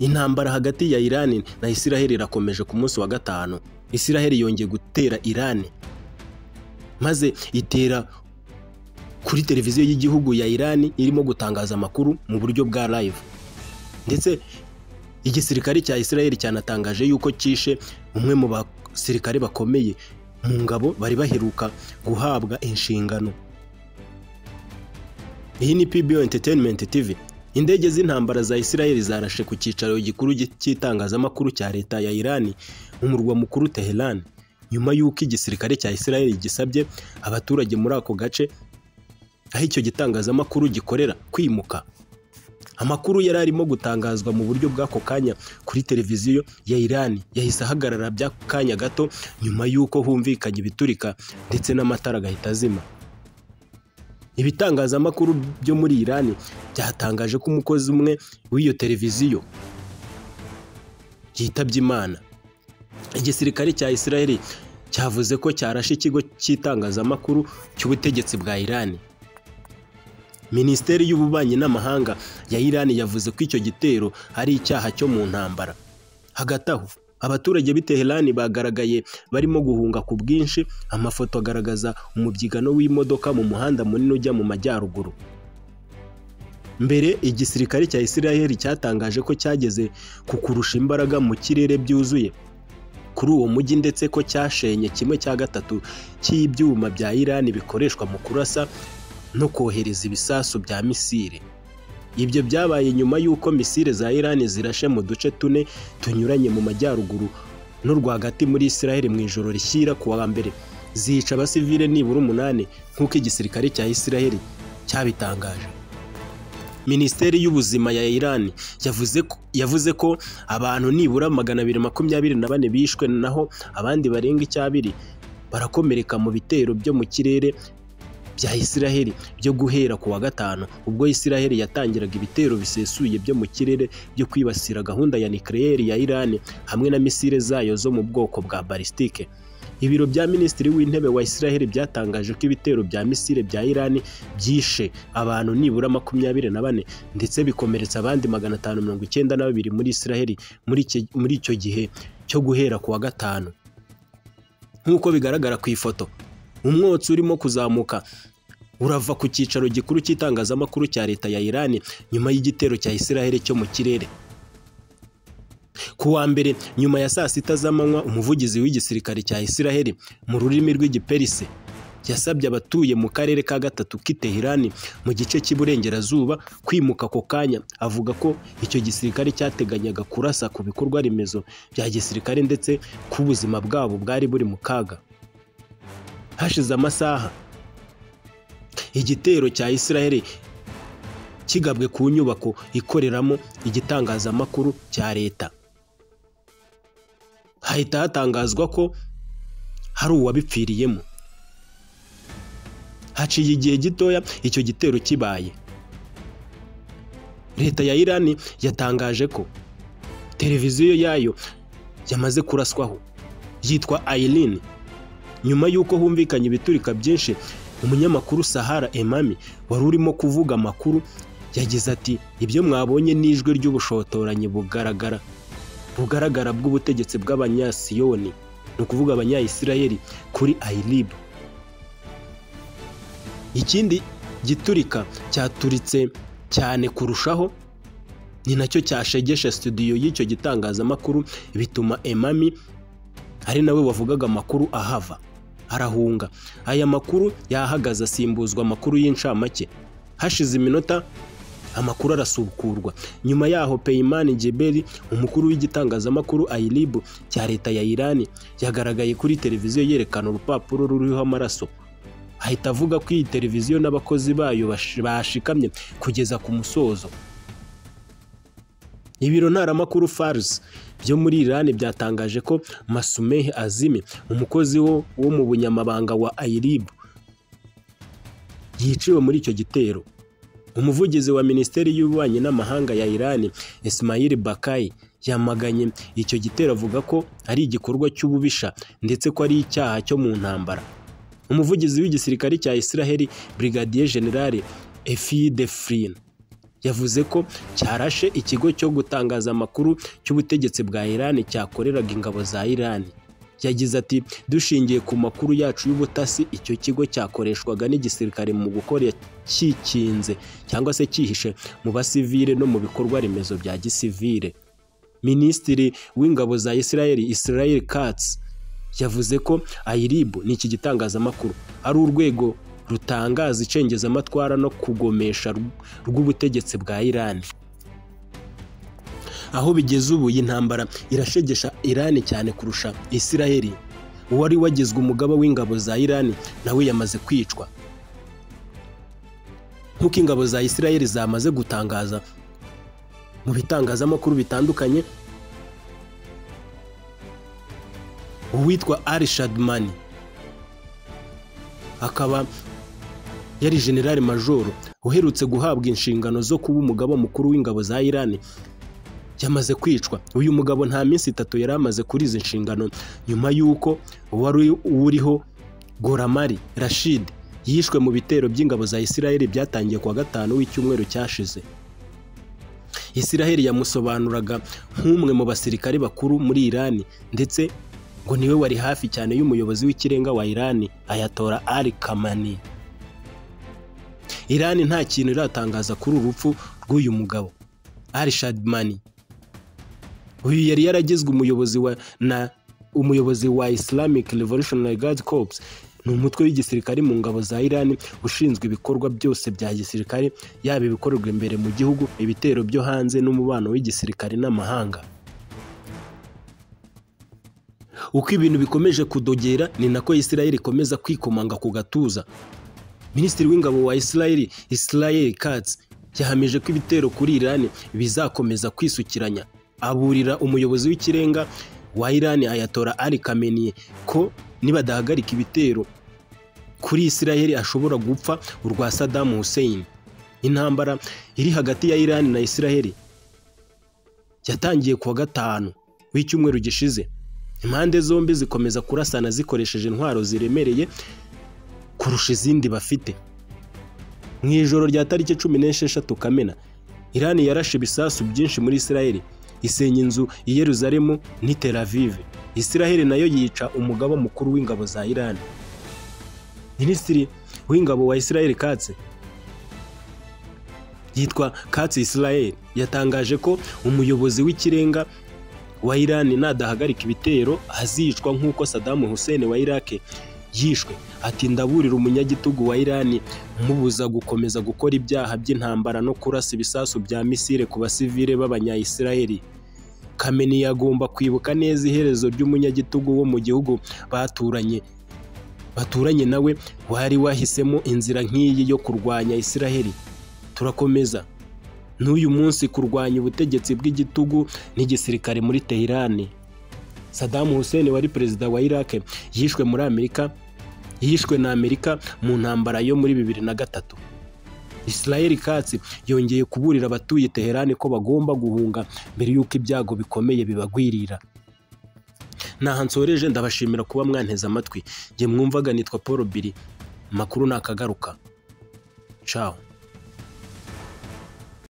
Intambara hagati ya Iran na Israel irakomeje ku munsi wa gatanu. Israel yongeye gutera Iran maze itera kuri televiziyo y'igihugu ya Iran irimo gutangaza amakuru mu buryo bwa live. Ndetse igisirikare cya Israel cyanatangaje yuko cyishe umwe mu basirikare bakomeye mu ngabo bari baheruka guhabwa inshingano. Iyi ni PBO Entertainment TV. Indege z'intambara za Israel zarashe ku cyicaro gikuru cy'itangazamakuru cya leta ya Iran mu murwa mukuru Tehran, nyuma y'uko igisirikare cya Israel gisabye abaturage muri ako gace aho icyo gitangazamakuru gikorera kwimuka. Amakuru yari arimo gutangazwa mu buryo bw'ako kanya kuri televiziyo ya Iran yahise ahagarara by'akanya gato nyuma y'uko humvikanye ibiturika ndetse n'amatara agahita azima. Ibitangazamakuru byo muri Iran byatangaje ko umukozi umwe w'iyo televiziyo yitabye Imana. Igisirikare cya Israel cyavuze ko cyarashe ikigo cy'itangazamakuru cy'ubutegetsi bwa Iran. Minisiteri y'ububanyi n'amahanga ya Iran yavuze ko icyo gitero ari icyaha cyo mu ntambara. Hagati aho abaturage b'i Tehran bagaragaye barimo guhunga ku bwinshi. Amafoto agaragaza umubyigano w'imodoka mu muhanda munini ujya mu majyaruguru. Mbere igisirikare cya Israel cyatangaje ko cyageze ku kurusha imbaraga mu kirere byuzuye kuri uwo mujyi, ndetse ko cyashenye 1/3 cy'ibyuma bya Iran bikoreshwa mu kurasa no kohereza ibisasu bya misile. Ibyo byabaye nyuma y'uko misile za Iran zirashe mu duce tune tunyuranye mu majyaruguru no rwagati muri Israel mu ijoro rishyira ku wa mbere, zica abasivile nibura 8 nk'uko igisirikare cya Israel cyabitangaje. Minisiteri y'ubuzima ya Iran yavuze ko abantu nibura 224 bishwe, naho abandi barenga 200 barakomereka mu bitero byo mu kirere bya Israel byo guhera ku wa gatanu, ubwo Israel yatangiraga ibitero bisesuye byo mu kirere byo kwibasira gahunda ya nucleaire ya Iran hamwe na misile zayo zo mu bwoko bwa balistike. Ibiro bya Minisitiri w'Intebe wa Israel byatangaje ko ibitero bya misile bya Iran byishe abantu nibura 24 ndetse bikomeretsa abandi 592 muri Israel muri icyo gihe cyo guhera ku wa gatanu. Nk'uko bigaragara ku ifoto, umwotsi urimo kuzamuka urava ku cyicaro gikuru cy'itangazamakuru cya leta ya Iran nyuma y'igitero cya Israel cyo mu kirere. Ku wa mbere nyuma ya saa 6 z'amanywa, umuvugizi w'igisirikare cya Israel mu rurimi rw'igiperse yasabye abatuye mu karere ka gatatu k'i Tehran mu gice cy'iburengerazuba kwimuka ako kanya. Avuga ko icyo gisirikare cyateganyaga kurasa ku bikorwa remezo bya gisirikare ndetse ko ubuzima bwabo bwari buri mu kaga. Hashize amasaha igitero cya Israel kigabwe ku nyubako ikoreramo igitangazamakuru cya leta. Hahita hatangazwa ko hari uwabipfiriyemo. Haciye igihe gitoya icyo gitero kibaye, leta ya Iran yatangaje ko televiziyo yayo yamaze kuraswaho yitwa Airin. Nyuma y'uko humvikanye ibiturika byinshi, umunyamakuru Sahara Emami wari urimo kuvuga amakuru yagize ati, ibyo mwabonye n'ijwi ry'ubushotoranyi bugaragara bw'ubutegetsi bw'abanyasiyoni, ni ukuvuga abanya-Israel kuri Ailib. Ikindi giturika cyaturitse cyane kurushaho ni nacyo cyashegeshe studio y'icyo gitangazamakuru, bituma Emami ari nawe wavugaga amakuru ahava arahunga. Aya makuru yahagaze asimbuzwa amakuru y'incamake. Hashize iminota amakuru arasubukurwa. Nyuma yaho Peyman Gebel, umukuru w'igitangazamakuru Ailib cya leta ya Iran, yagaragaye kuri televiziyo yerekana urupapuro ruriho amaraso. Ahita avuga ko iyi televiziyo n'abakozi bayo bashikamye kugeza ku musozo. Ibiro ntaramakuru Fars byo muri Iran byatangaje ko Masumeh Azimi, umukozi wo mu bunyamabanga wa Ailib, yiciwe muri icyo gitero. Umuvugizi wa Minisiteri y'ububanyi n'amahanga ya Iran, Ismail Bakai, yamaganye icyo gitero avuga ko ari igikorwa cy'ububisha ndetse ko ari icyaha cyo mu ntambara. Umuvugizi w'igisirikare cya Israel, Brigadier General Efi Defrin, yavuze ko cyarashe ikigo cyo gutangaza amakuru cy'ubutegetsi bwa Iran cyakoreraga ingabo za Iran. Yagize ati dushingiye ku makuru yacu y'ubutasi, icyo kigo cyakoreshwaga n'igisirikare mu gukora cyikinze cyangwa se cyihishe mu basivile no mu bikorwa remezo bya gisivile. Minisitiri w'ingabo za Israel Katz yavuze ko IRIB ni iki gitangazamakuru ari urwego rutangaza icengezamatwara no kugomesha rw'ubutegetsi bwa Iran. Aho bigeze ubu iyi ntambara irashegesha Iran cyane kurusha Israel. Uwari wagizwe umugaba w'ingabo za Iran nawe yamaze kwicwa. Nk'uko ingabo za Israel zamaze gutangaza mu bitangazamakuru bitandukanye, uwitwa Ali Shadmani akaba yari general major uherutse guhabwa inshingano zo kuba umugaba mukuru w'ingabo za Iran, yamaze kwicwa. Uyu mugabo nta minsi 3 yari amaze kuri izi nshingano nyuma y'uko wari uriho Goramari Rashid yishwe mu bitero by'ingabo za Israel byatangiye kuwa 5 w'icyumweru cyashize. Israel yamusobanuraga nk'umwe mu basirikare bakuru muri Iran, ndetse ngo niwe wari hafi cyane y'umuyobozi w'ikirenga wa Iran Ayatollah Ali Khamenei. Iran nta kintu iratangaza kuri urupfu rw'uyu mugabo Ali Shadmani. Uyu yari yaragizwe umuyobozi wa Islamic Revolutionary Guard Corps, ni umutwe w'igisirikare mu ngabo za Iran ushinzwe ibikorwa byose bya gisirikare, yaba ibikorerwa imbere mu gihugu, ibitero byo hanze n'umubano w'igisirikare n'amahanga. Uko ibintu bikomeje kudogera ni nako Israel ikomeza kwikomanga ku gatuza. Minisitiri w'ingabo wa Israel Katz yahamije ko ibitero kuri Iran bizakomeza kwisukiranya. Aburira umuyobozi w'ikirenga wa Iran Ayatollah Ali Khamenei ko nibadahagarika ibitero kuri Israel ashobora gupfa urwa Saddam Hussein. Intambara iri hagati ya Iran na Israel yatangiye kuwa 5 w'icyumweru gishize. Impande zombi zikomeza kurasana zikoresheje intwaro ziremereye kurusha izindi bafite. Mu ijoro rya tariki 16 Kamena, Iran yarashe ibisasu byinshi muri Israel, isenya inzu i Yerusalemu ni Tel Aviv. Israel nayo yica umugaba mukuru w'ingabo za Iran. Minisitiri w'ingabo wa Israel Katz yitwa Katz Israel yatangaje ko umuyobozi w'ikirenga wa Iran nadahagarika ibitero azicwa nk'uko Saddam Hussein wa Iraq yishwe. Ati ndaburira umunyagitugu wa Iran mubuza gukomeza gukora ibyaha by'intambara no kurasa ibisasu bya misile ku basivile b'abanya-Israeli. Khamenei agomba kwibuka neza iherezo ry'umunyagitugu wo mu gihugu baturanye nawe wari wahisemo inzira nk'iyi yo kurwanya Israeli. Turakomeza n'uyu munsi kurwanya ubutegetsi bw'igitugu n'igisirikare muri Tehran. Saddam Hussein wari perezida wa Iraq yishwe na Amerika mu ntambara yo muri 2003. Israel Katz yongeye kuburira abatuye Tehran ko bagomba guhunga mbere y'uko ibyago bikomeye bibagwirira. Naha nsoreje, ndabashimira kuba mwanteze amatwi. Nge mwumvaga nitwa Paul Biri, makuru nakagaruka. Ciao.